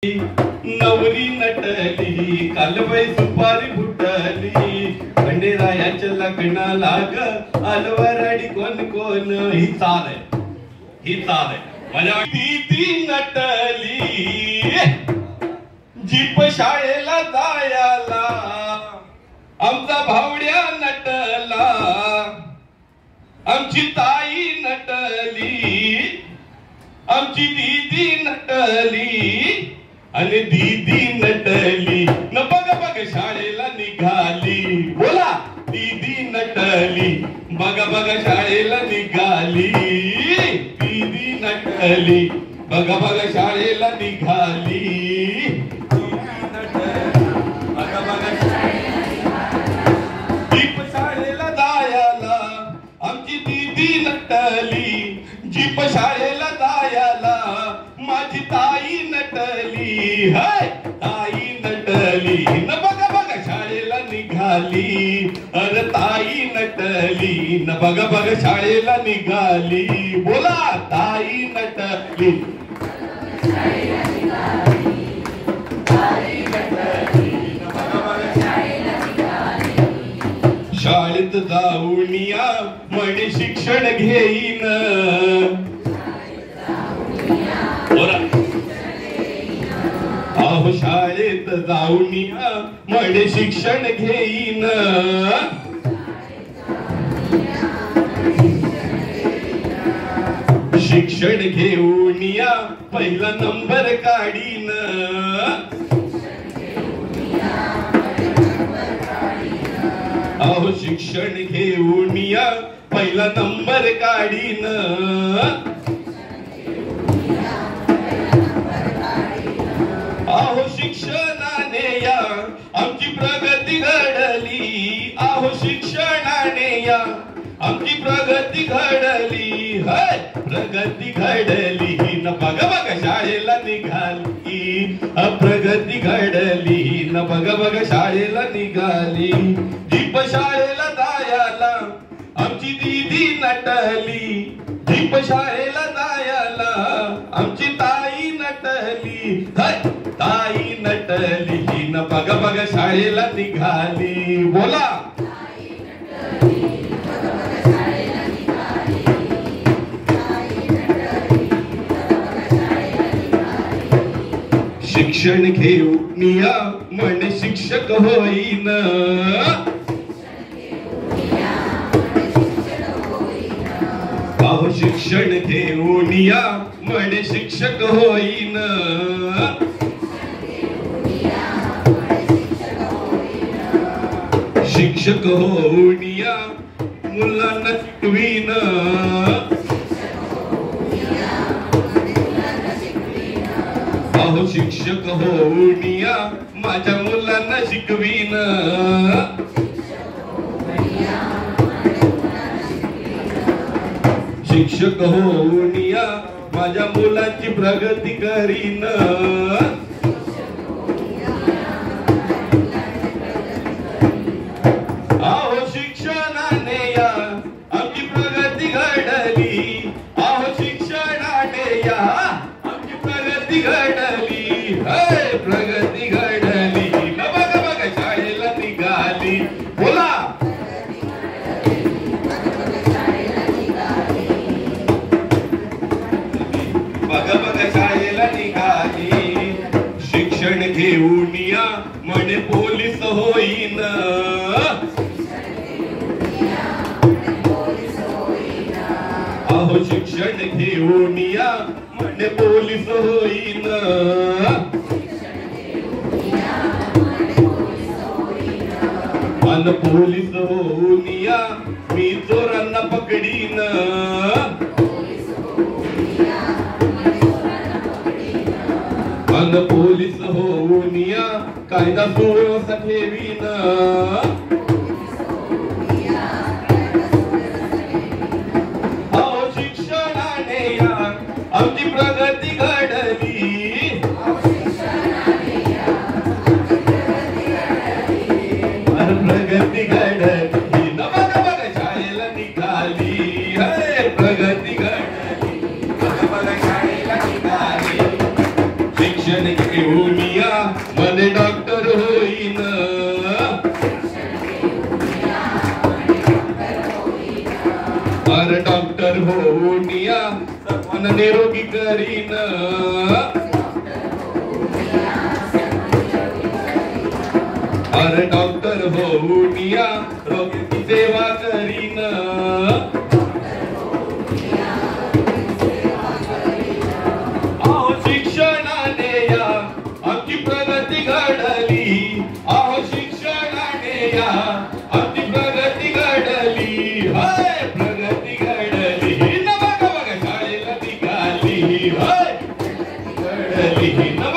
नवरी नटली कालबाई सुपारी फुटली खंडेरायाच्या लग्नाला ग अलवराडी कोण कोण ही चाल आहे माझ्या ती नटली जीप शाळेला जायला आमचा भावड्या नटला आमची ताई नटली आमची दीदी नटली आणि दीदी नटली न बघ शाळेला निघाली बोला दीदी नटली बघ शाळेला निघाली दीदी नटली बघ शाळेला निघाली जीप शाळेला जायला आमची दीदी नटली जीप शाळेला जायला माझी ताई नटली हाय ताई नटली न बघ शाळेला निघाली अरे ताई नटली न बघ शाळेला निघाली बोला ताई नटली शाळेत जाऊन या म्हणे शिक्षण घेईन अहो शाळेत जाऊन या म्हणे शिक्षण घेईन शिक्षण घेऊन या पहिला नंबर काढीन अहो शिक्षण घेऊन या पहिला नंबर काढीन अहो शिक्षणाने या आमची प्रगती घडली अहो शिक्षणाने या आमची प्रगती घडली हाय प्रगती घडली न बघ शाळेला निघाली प्रगती घडली न बघ शाळेला निघाली जीप शाळेला जायला आमची दीदी नटली जीप शाळेला जायला आमची ताई नटली ताई नटली न बघ शाळेला निघाली बोला शिक्षण घेऊन या म्हणे शिक्षक होईन अहो शिक्षण घेऊन या म्हणे शिक्षक होईन शिक्षक होऊन या मुलांना शिकवीन अहो शिक्षक होऊन या माझ्या मुलांना शिकवीन शिक्षक होऊन या माझ्या मुलांची प्रगती करीन अहो शिक्षणाने या आमची प्रगती घडली अहो शिक्षणाने या आमची प्रगती घडली प्रगती घडली न बघ शाळेला निघाली बोला बघ शाळेला निघाली शिक्षण घेऊन या म्हणे पोलीस होईन अहो शिक्षण घेऊन या म्हणे पोलीस होईन अन पोलीस होऊन या मी चोरांना पकडीन अन पोलीस होऊन या कायदा सुव्यवस्था ठेवीन अहो शिक्षणाने या आमची प्रगती घडली प्रगती घडली न बघ शाळेला निघाली प्रगती घडली बघ शाळेला निघाली शिक्षण घेऊन माझे डॉक्टर होईन. अरे डॉक्टर होऊन या सर्वांना निरोगी करीन. अरे डॉक्टर होऊन या रोगीची सेवा करीन. अहो शिक्षणाने या आमची प्रगती घडली. अहो शिक्षणाने या आमची प्रगती घडली. हाय प्रगती घडली. न बघा बघा शाळेला निघाली. हाय घडली. न